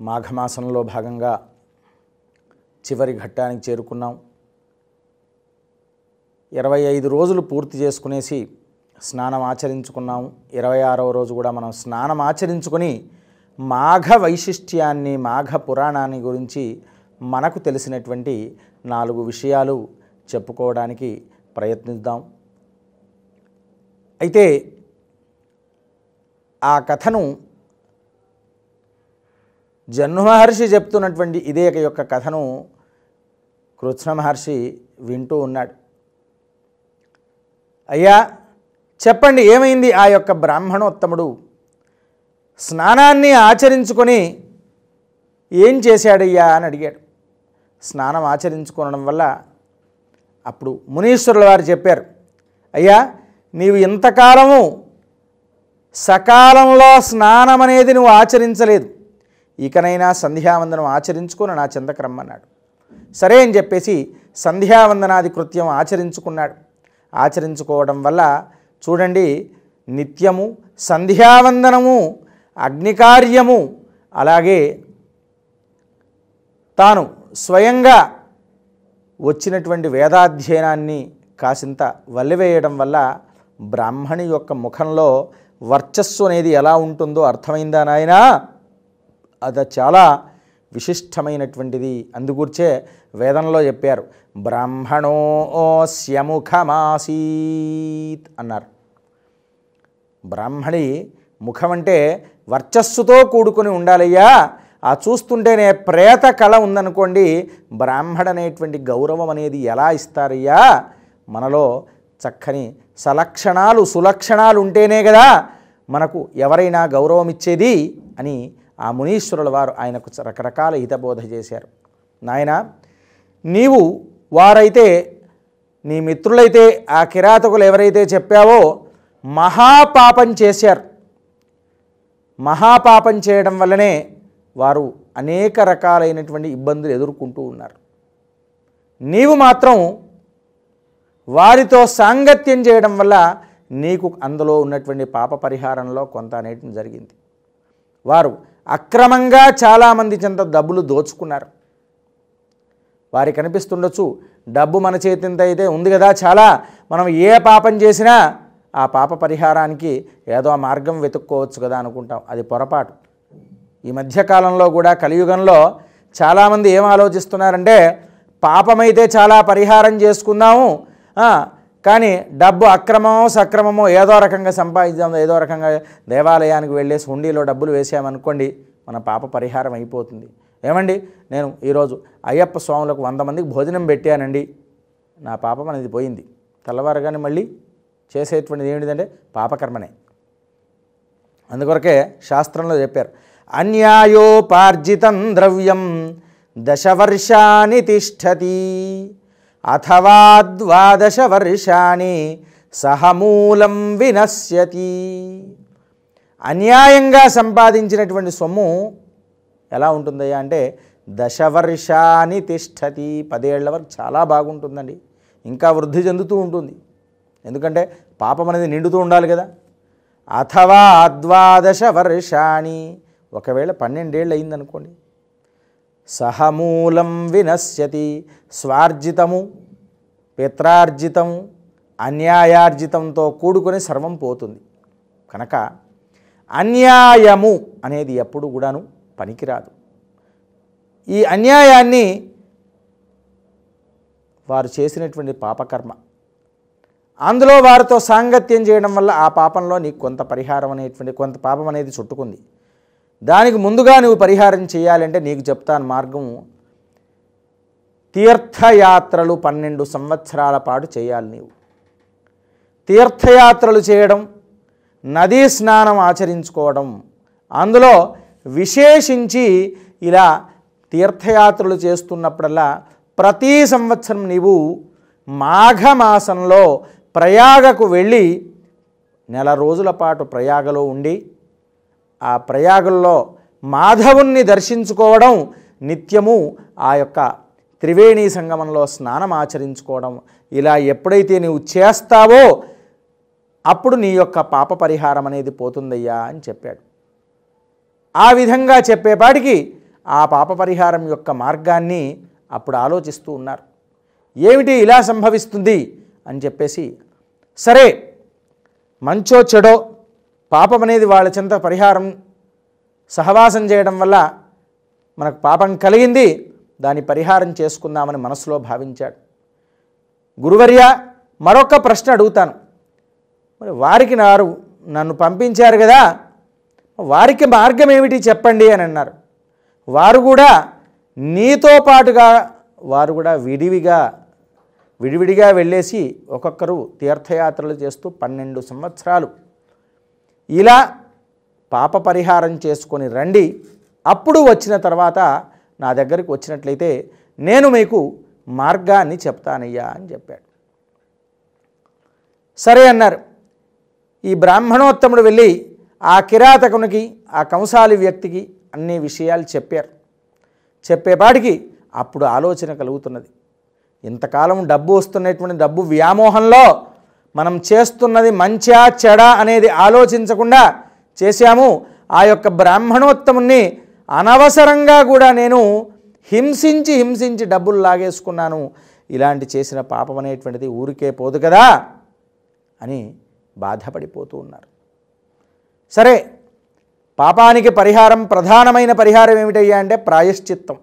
మాఘమాసంలో భాగంగా చివరి ఘట్టానికి చేరుకున్నాం. 25 రోజులు పూర్తి చేసుకునేసి స్నానం ఆచరించుకున్నాం. 26వ రోజు కూడా మనం స్నానం ఆచరించుకొని మాఘ వైశిష్ట్యాన్ని, మాఘ పురాణాన్ని గురించి మనకు తెలిసినటువంటి 4 విషయాలు చెప్పుకోవడానికి ప్రయత్నిద్దాం. అయితే ఆ కథను జన్మ మహర్షి చెప్తున్నటువంటి ఇదే యొక్క కథను కృష్ణ మహర్షి వింటూ ఉన్నాడు. అయ్యా చెప్పండి, ఏమైంది? ఆ యొక్క బ్రాహ్మణోత్తముడు స్నానాన్ని ఆచరించుకొని ఏం చేశాడయ్యా అని అడిగాడు. స్నానం ఆచరించుకోవడం వల్ల అప్పుడు మునీశ్వరుల వారు చెప్పారు, అయ్యా నీవు ఇంతకాలము సకాలంలో స్నానం అనేది నువ్వు ఆచరించలేదు, ఇకనైనా సంధ్యావందనం ఆచరించుకొని నా చెంతకు రమ్మన్నాడు. సరే అని చెప్పేసి సంధ్యావందనాది కృత్యం ఆచరించుకున్నాడు. ఆచరించుకోవడం వల్ల చూడండి, నిత్యము సంధ్యావందనము, అగ్నికార్యము, అలాగే తాను స్వయంగా వచ్చినటువంటి వేదాధ్యయనాన్ని కాసింత వల్లివేయడం వల్ల బ్రాహ్మణి యొక్క ముఖంలో వర్చస్సు అనేది ఎలా ఉంటుందో అర్థమైందా నాయనా? అది చాలా విశిష్టమైనటువంటిది. అందుగుర్చే వేదంలో చెప్పారు, బ్రాహ్మణోస్య ముఖమాసీత్ అన్నారు. బ్రాహ్మణి ముఖం అంటే వర్చస్సుతో కూడుకుని ఉండాలయ్యా. ఆ చూస్తుంటేనే ప్రేత కళ ఉందనుకోండి, బ్రాహ్మణ అనేటువంటి గౌరవం అనేది ఎలా ఇస్తారయ్యా? మనలో చక్కని సలక్షణాలు సులక్షణాలు ఉంటేనే కదా మనకు ఎవరైనా గౌరవం ఇచ్చేది అని ఆ మునీశ్వరుల వారు ఆయనకు రకరకాల హితబోధ చేశారు. నాయన, నీవు వారైతే నీ మిత్రులైతే ఆ కిరాతకులు ఎవరైతే చెప్పావో మహాపాపం చేశారు. మహాపాపం చేయడం వల్లనే వారు అనేక రకాలైనటువంటి ఇబ్బందులు ఎదుర్కొంటూ ఉన్నారు. నీవు మాత్రం వారితో సాంగత్యం చేయడం వల్ల నీకు అందులో ఉన్నటువంటి పాప పరిహారంలో కొంత అనేటిది జరిగింది. వారు అక్రమంగా చాలామంది చెంత డబ్బులు దోచుకున్నారు. వారికి అనిపిస్తుండొచ్చు, డబ్బు మన చేతింత అయితే ఉంది కదా చాలా, మనం ఏ పాపం చేసినా ఆ పాప పరిహారానికి ఏదో ఆ మార్గం వెతుక్కోవచ్చు కదా అనుకుంటాం. అది పొరపాటు. ఈ మధ్యకాలంలో కూడా కలియుగంలో చాలామంది ఏం ఆలోచిస్తున్నారంటే, పాపమైతే చాలా పరిహారం చేసుకుందాము, కానీ డబ్బు అక్రమమో సక్రమమో ఏదో రకంగా సంపాదించాం, ఏదో రకంగా దేవాలయానికి వెళ్ళేసి హుండీలో డబ్బులు వేసామనుకోండి, మన పాప పరిహారం అయిపోతుంది. ఏమండి, నేను ఈరోజు అయ్యప్ప స్వాములకు 100 మందికి భోజనం పెట్టానండి, నా పాపం అనేది పోయింది. తెల్లవారుగానే మళ్ళీ చేసేటువంటిది ఏమిటిదంటే పాపకర్మనే. అందుకొరకే శాస్త్రంలో చెప్పారు, అన్యాయోపార్జితం ద్రవ్యం 10 వర్షాని తిష్టతి అథవా 12 వర్షాని సహమూలం వినశ్యతి. అన్యాయంగా సంపాదించినటువంటి సొమ్ము ఎలా ఉంటుందయ్యా అంటే 10 వర్షాని తిష్టతి, 10 ఏళ్ల వరకు చాలా బాగుంటుందండి. ఇంకా వృద్ధి చెందుతూ ఉంటుంది. ఎందుకంటే పాపం అనేది నిండుతూ ఉండాలి కదా. అథవా 12 వర్షాని, ఒకవేళ 12 ఏళ్ళు అయిందనుకోండి, సహమూలం వినశ్యతి, స్వార్జితము, పిత్రార్జితము, అన్యాయార్జితంతో కూడుకొని సర్వం పోతుంది. కనుక అన్యాయము అనేది ఎప్పుడు కూడాను పనికిరాదు. ఈ అన్యాయాన్ని వారు చేసినటువంటి పాపకర్మ, అందులో వారితో సాంగత్యం చేయడం వల్ల ఆ పాపంలో నీకు కొంత పరిహారం అనేటువంటి కొంత పాపం అనేది చుట్టుకుంది. దానికి ముందుగా నువ్వు పరిహారం చేయాలంటే నీకు చెప్తాను మార్గం. తీర్థయాత్రలు 12 సంవత్సరాల పాటు చేయాలి. నీవు తీర్థయాత్రలు చేయడం, నదీ స్నానం ఆచరించుకోవడం, అందులో విశేషించి ఇలా తీర్థయాత్రలు చేస్తున్నప్పుడల్లా ప్రతి సంవత్సరం నీవు మాఘమాసంలో ప్రయాగకు వెళ్ళి 1 నెల రోజుల పాటు ప్రయాగలో ఉండి ఆ ప్రయాగంలో మాధవుణ్ణి దర్శించుకోవడం, నిత్యము ఆ యొక్క త్రివేణీ సంగమంలో స్నానం ఆచరించుకోవడం, ఇలా ఎప్పుడైతే నీవు చేస్తావో అప్పుడు నీ యొక్క పాప పరిహారం అనేది పోతుందయ్యా అని చెప్పాడు. ఆ విధంగా చెప్పేపాటికి ఆ పాప పరిహారం యొక్క మార్గాన్ని అప్పుడు ఆలోచిస్తూ ఉన్నారు. ఏమిటి ఇలా సంభవిస్తుంది అని చెప్పేసి, సరే మంచో చెడో పాపం అనేది వాళ్ళ చెంత పరిహారం సహవాసం చేయడం వల్ల మనకు పాపం కలిగింది, దాని పరిహారం చేసుకుందామని మనసులో భావించాడు. గురువర్య, మరొక ప్రశ్న అడుగుతాను. మరి వారికి నన్ను పంపించారు కదా, వారికి మార్గం ఏమిటి చెప్పండి అని అన్నారు. వారు కూడా నీతో పాటుగా వారు కూడా విడివిడిగా వెళ్ళేసి ఒక్కొక్కరు తీర్థయాత్రలు చేస్తూ 12 సంవత్సరాలు ఇలా పాప పరిహారం చేసుకొని రండి, అప్పుడు వచ్చిన తర్వాత నా దగ్గరికి వచ్చినట్లయితే నేను మీకు మార్గాన్ని చెప్తానయ్యా అని చెప్పాడు. సరే అన్నారు. ఈ బ్రాహ్మణోత్తముడు వెళ్ళి ఆ కిరాతకునికి, ఆ కంసాలి వ్యక్తికి అన్ని విషయాలు చెప్పారు. చెప్పేపాటికి అప్పుడు ఆలోచన కలుగుతున్నది. ఇంతకాలం డబ్బు వస్తున్నటువంటి డబ్బు వ్యామోహంలో మనం చేస్తున్నది మంచా చెడా అనేది ఆలోచించకుండా చేశాము. ఆ యొక్క బ్రాహ్మణోత్తముని అనవసరంగా కూడా నేను హింసించి డబ్బులు లాగేసుకున్నాను. ఇలాంటి చేసిన పాపం అనేటువంటిది ఊరికే పోదు కదా అని బాధపడిపోతూ ఉన్నారు. సరే, పాపానికి పరిహారం, ప్రధానమైన పరిహారం ఏమిటయ్యా అంటే ప్రాయశ్చిత్తం.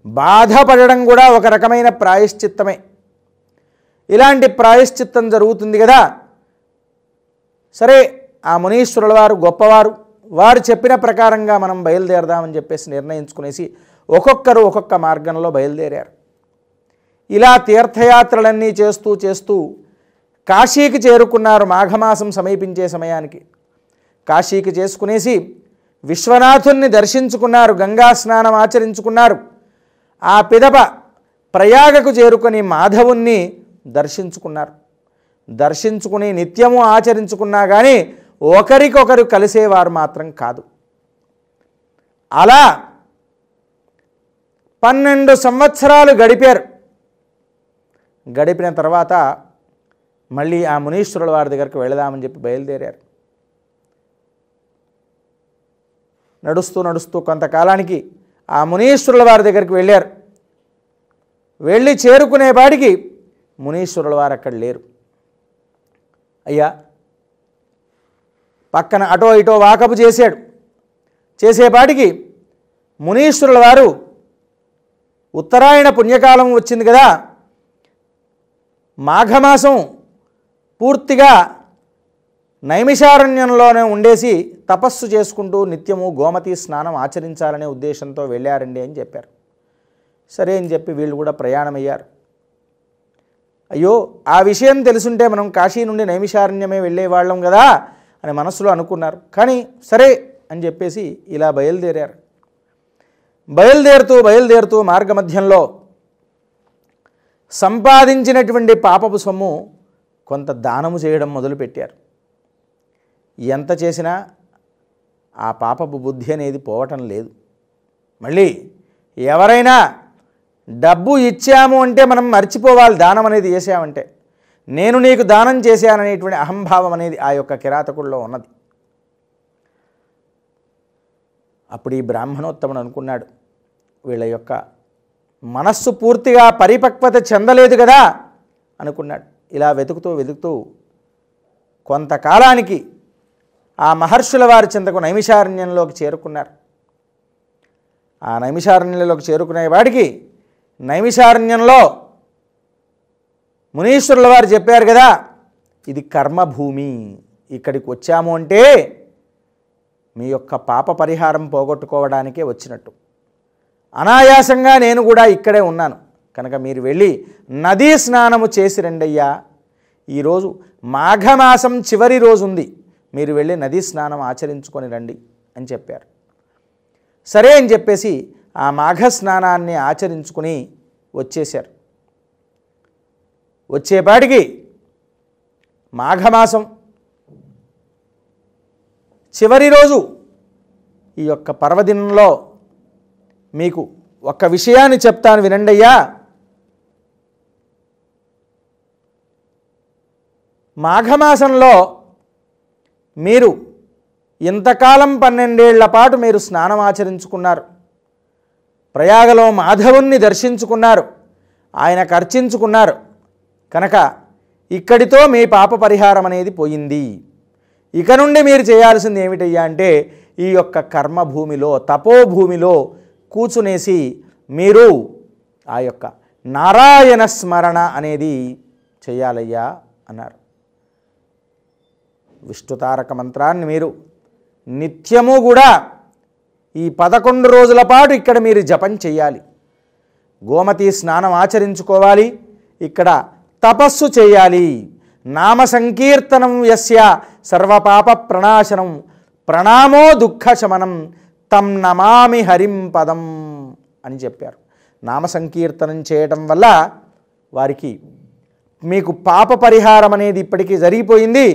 బాధపడడం కూడా ఒక రకమైన ప్రాయశ్చిత్తమే. ఇలాంటి ప్రాయశ్చిత్తం జరుగుతుంది కదా. సరే, ఆ మునీశ్వరుల వారు గొప్పవారు, వారు చెప్పిన ప్రకారంగా మనం బయలుదేరదామని చెప్పేసి నిర్ణయించుకునేసి ఒక్కొక్కరు ఒక్కొక్క మార్గంలో బయలుదేరారు. ఇలా తీర్థయాత్రలన్నీ చేస్తూ కాశీకి చేరుకున్నారు. మాఘమాసం సమీపించే సమయానికి కాశీకి చేసుకునేసి విశ్వనాథుణ్ణి దర్శించుకున్నారు, గంగా స్నానం ఆచరించుకున్నారు. ఆ పిదప ప్రయాగకు చేరుకొని మాధవుణ్ణి దర్శించుకున్నారు. దర్శించుకుని నిత్యము ఆచరించుకున్నా కానీ ఒకరికొకరు కలిసేవారు మాత్రం కాదు. అలా 12 సంవత్సరాలు గడిపారు. గడిపిన తర్వాత మళ్ళీ ఆ మునీశ్వరుల వారి దగ్గరికి వెళదామని చెప్పి బయలుదేరారు. నడుస్తూ కొంతకాలానికి ఆ మునీశ్వరుల వారి దగ్గరికి వెళ్ళారు. వెళ్ళి చేరుకునేపాటికి మునీశ్వరుల వారు అక్కడ లేరు. అయ్యా, పక్కన అటో ఇటో వాకపు చేశాడు. చేసేపాటికి మునీశ్వరుల వారు ఉత్తరాయణ పుణ్యకాలం వచ్చింది కదా, మాఘమాసం పూర్తిగా నైమిషారణ్యంలోనే ఉండేసి తపస్సు చేసుకుంటూ నిత్యము గోమతి స్నానం ఆచరించాలనే ఉద్దేశంతో వెళ్ళారండి అని చెప్పారు. సరే అని చెప్పి వీళ్ళు కూడా ప్రయాణమయ్యారు. అయ్యో, ఆ విషయం తెలుసుంటే మనం కాశీ నుండి నైమిషారణ్యమే వెళ్ళేవాళ్ళం కదా అని మనసులో అనుకున్నారు. కానీ సరే అని చెప్పేసి ఇలా బయలుదేరారు. బయలుదేరుతూ మార్గమధ్యంలో సంపాదించినటువంటి పాపపు సొమ్ము కొంత దానము చేయడం మొదలుపెట్టారు. ఎంత చేసినా ఆ పాపపు బుద్ధి అనేది పోవటం లేదు. మళ్ళీ ఎవరైనా డబ్బు ఇచ్చాము అంటే మనం మర్చిపోవాలి, దానం అనేది చేసామంటే. నేను నీకు దానం చేశాననేటువంటి అహంభావం అనేది ఆ యొక్క కిరాతకుల్లో ఉన్నది. అప్పుడు ఈ బ్రాహ్మణోత్తముడు అనుకున్నాడు, వీళ్ళ యొక్క మనస్సు పూర్తిగా పరిపక్వత చెందలేదు కదా అనుకున్నాడు. ఇలా వెతుకుతూ కొంతకాలానికి ఆ మహర్షుల వారి చెంతకు నైమిషారణ్యంలోకి చేరుకున్నారు. ఆ నైమిషారణ్యంలోకి చేరుకునే వాడికి నైమిషారణ్యంలో మునీశ్వరుల వారు చెప్పారు కదా, ఇది కర్మభూమి, ఇక్కడికి వచ్చాము అంటే మీ యొక్క పాప పరిహారం పోగొట్టుకోవడానికే వచ్చినట్టు. అనాయాసంగా నేను కూడా ఇక్కడే ఉన్నాను కనుక మీరు వెళ్ళి నదీ స్నానము చేసి రండయ్యా. ఈరోజు మాఘమాసం చివరి రోజు ఉంది, మీరు వెళ్ళి నదీ స్నానం ఆచరించుకొని రండి అని చెప్పారు. సరే అని చెప్పేసి ఆ మాఘ స్నానాన్ని ఆచరించుకుని వచ్చేశారు. వచ్చేపాటికి మాఘమాసం చివరి రోజు ఈ యొక్క పర్వదినంలో మీకు ఒక్క విషయాన్ని చెప్తాను వినండయ్యా. మాఘమాసంలో మీరు ఇంతకాలం 12 ఏళ్ల పాటు మీరు స్నానం ఆచరించుకున్నారు. ప్రయాగలో మాధవుణ్ణి దర్శించుకున్నారు, ఆయనకు అర్చించుకున్నారు కనుక ఇక్కడితో మీ పాప పరిహారం అనేది పోయింది. ఇక నుండి మీరు చేయాల్సింది ఏమిటయ్యా అంటే ఈ యొక్క కర్మభూమిలో తపోభూమిలో కూర్చునేసి మీరు ఆ యొక్క నారాయణ స్మరణ అనేది చేయాలయ్యా అన్నారు. విష్ణుతారక మంత్రాన్ని మీరు నిత్యము కూడా ఈ 11 రోజుల పాటు ఇక్కడ మీరు జపం చేయాలి. గోమతి స్నానం ఆచరించుకోవాలి, ఇక్కడ తపస్సు చేయాలి. నామ సంకీర్తనం యస్య సర్వపాప ప్రణాశనం ప్రణామో దుఃఖశమనం తం నమామి హరిం పదం అని చెప్పారు. నామ సంకీర్తనం చేయటం వల్ల వారికి మీకు పాప పరిహారం అనేది ఇప్పటికీ జరిగిపోయింది,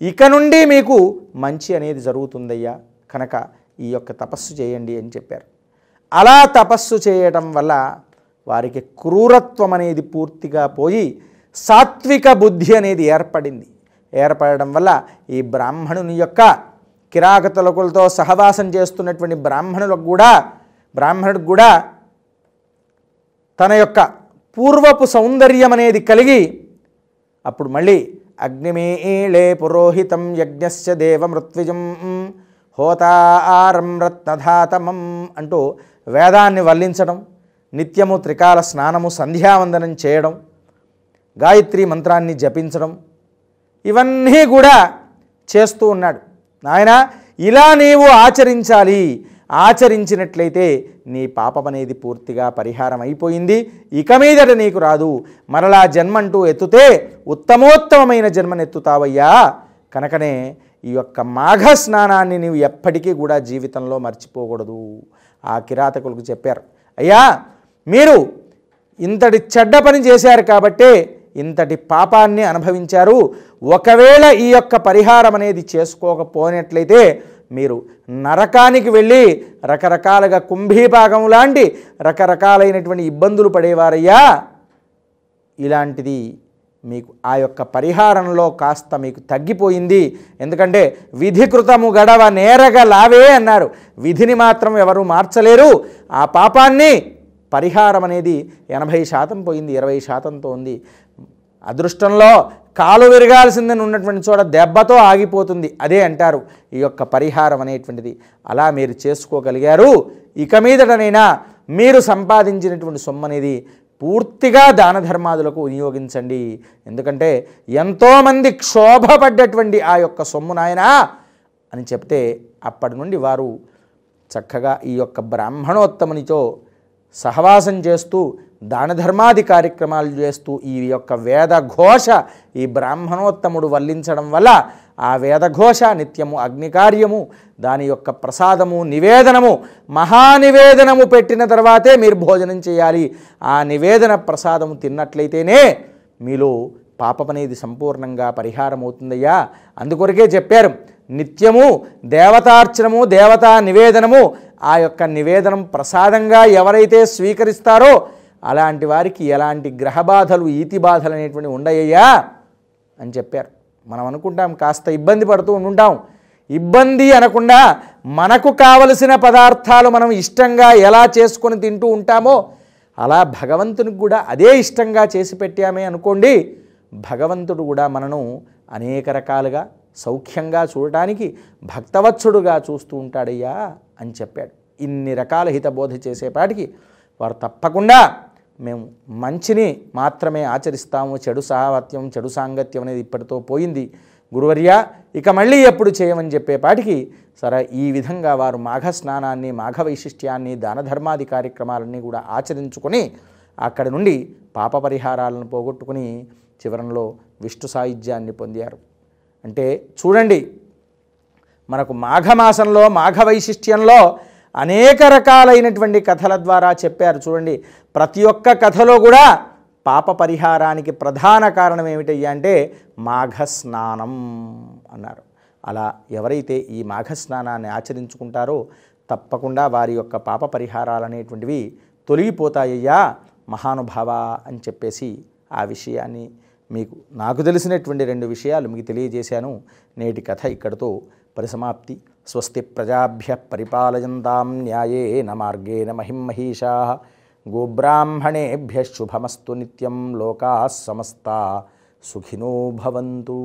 ఇక నుండి మీకు మంచి అనేది జరుగుతుందయ్యా కనుక ఈ యొక్క తపస్సు చేయండి అని చెప్పారు. అలా తపస్సు చేయటం వల్ల వారికి క్రూరత్వం అనేది పూర్తిగా పోయి సాత్విక బుద్ధి అనేది ఏర్పడడం వల్ల ఈ బ్రాహ్మణుని యొక్క కిరాతకులతో సహవాసం చేస్తున్నటువంటి బ్రాహ్మణుడికి కూడా తన యొక్క పూర్వపు సౌందర్యం అనేది కలిగి అప్పుడు మళ్ళీ అగ్నిమీళే పురోహితం యజ్ఞస్య దేవమృత్విజం హోతారం రత్నధాతమం అంటూ వేదాన్ని వల్లించడం, నిత్యము త్రికాల స్నానము సంధ్యావందనం చేయడం, గాయత్రి మంత్రాన్ని జపించడం ఇవన్నీ కూడా చేస్తూ ఉన్నాడు. నాయన ఇలా నీవు ఆచరించాలి, ఆచరించినట్లయితే నీ పాపం అనేది పూర్తిగా పరిహారం అయిపోయింది, ఇక మీదట నీకు రాదు, మరలా జన్మంటూ ఎత్తుతే ఉత్తమోత్తమైన జన్మనెత్తుతావయ్యా కనుకనే ఈ యొక్క మాఘ స్నానాన్ని నీవు ఎప్పటికీ కూడా జీవితంలో మర్చిపోకూడదు. ఆ కిరాతకులకు చెప్పారు, అయ్యా మీరు ఇంతటి చెడ్డ పని చేశారు కాబట్టే ఇంతటి పాపాన్ని అనుభవించారు, ఒకవేళ ఈ యొక్క పరిహారం అనేది చేసుకోకపోయినట్లయితే మీరు నరకానికి వెళ్ళి రకరకాలుగా కుంభీపాకం లాంటి రకరకాలైనటువంటి ఇబ్బందులు పడేవారయ్యా. ఇలాంటిది మీకు ఆ యొక్క పరిహారంలో కాస్త మీకు తగ్గిపోయింది, ఎందుకంటే విధికృతము గడవ నేరగ లావే అన్నారు. విధిని మాత్రం ఎవరు మార్చలేరు. ఆ పాపాన్ని పరిహారం అనేది 80% పోయింది, 20%తో ఉంది. అదృష్టంలో కాలు విరగాల్సిందని ఉన్నటువంటి చోట దెబ్బతో ఆగిపోతుంది, అదే అంటారు ఈ యొక్క పరిహారం అనేటువంటిది. అలా మీరు చేసుకోగలిగారు, ఇక మీదటనైనా మీరు సంపాదించినటువంటి సొమ్ము అనేది పూర్తిగా దాన ధర్మాదులకు వినియోగించండి. ఎందుకంటే ఎంతోమంది క్షోభపడ్డటువంటి ఆ యొక్క సొమ్ము నాయనా అని చెప్తే అప్పటి నుండి వారు చక్కగా ఈ యొక్క బ్రాహ్మణోత్తమునితో సహవాసం చేస్తూ దాన ధర్మాది కార్యక్రమాలు చేస్తూ ఈ యొక్క వేదఘోష ఈ బ్రాహ్మణోత్తముడు వల్లించడం వల్ల ఆ వేదఘోష నిత్యము అగ్నికార్యము దాని యొక్క ప్రసాదము నివేదనము మహానివేదనము పెట్టిన తర్వాతే మీరు భోజనం చేయాలి. ఆ నివేదన ప్రసాదము తిన్నట్లయితేనే మీలో పాపం అనేది సంపూర్ణంగా పరిహారం అవుతుందయ్యా. అందుకొరకే చెప్పారు, నిత్యము దేవతార్చనము దేవతా నివేదనము ఆ యొక్క నివేదనం ప్రసాదంగా ఎవరైతే స్వీకరిస్తారో అలాంటి వారికి ఎలాంటి గ్రహబాధలు ఈతి బాధలు అనేటువంటి ఉండయ్యా అని చెప్పారు. మనం అనుకుంటాం కాస్త ఇబ్బంది పడుతూ ఉంటాం, ఇబ్బంది అనకుండా మనకు కావలసిన పదార్థాలు మనం ఇష్టంగా ఎలా చేసుకొని తింటూ ఉంటామో అలా భగవంతునికి కూడా అదే ఇష్టంగా చేసి పెట్టామే అనుకోండి, భగవంతుడు కూడా మనను అనేక రకాలుగా సౌఖ్యంగా చూడటానికి భక్తవత్సడుగా చూస్తూ ఉంటాడయ్యా అని చెప్పాడు. ఇన్ని రకాల హితబోధ చేసేపాటికి వారు తప్పకుండా మేము మంచిని మాత్రమే ఆచరిస్తాము, చెడు సాహవత్యం చెడు సాంగత్యం అనేది ఇప్పటితో పోయింది గురువర్య, ఇక మళ్ళీ ఎప్పుడు చేయమని చెప్పేపాటికి సరే ఈ విధంగా వారు మాఘ స్నానాన్ని మాఘ వైశిష్ట్యాన్ని దాన ధర్మాది కార్యక్రమాలన్నీ కూడా ఆచరించుకొని అక్కడి నుండి పాప పరిహారాలను పోగొట్టుకుని చివరంలో విష్ణు సాయుధ్యాన్ని పొందారు. అంటే చూడండి, మనకు మాఘమాసంలో మాఘ వైశిష్ట్యంలో అనేక రకాలైనటువంటి కథల ద్వారా చెప్పారు. చూడండి, ప్రతి ఒక్క కథలో కూడా పాప పరిహారానికి ప్రధాన కారణం ఏమిటయ్యా అంటే మాఘ స్నానం అన్నారు. అలా ఎవరైతే ఈ మాఘ స్నానాన్ని ఆచరించుకుంటారో తప్పకుండా వారి యొక్క పాప పరిహారాలు అనేటువంటివి తొలగిపోతాయ్యా మహానుభావ అని చెప్పేసి ఆ విషయాన్ని మీకు నాకు తెలిసినటువంటి 2 విషయాలు మీకు తెలియజేశాను. నేటి కథ ఇక్కడితో పరిసమాప్తి. స్వస్తి ప్రజాభ్యః పరిపాలయంతాం న్యాయేన మార్గేణ మహిం మహీషాః గోబ్రాహ్మణేభ్యః శుభమస్తు నిత్యం లోకాః సమస్తాః సుఖినో భవంతు.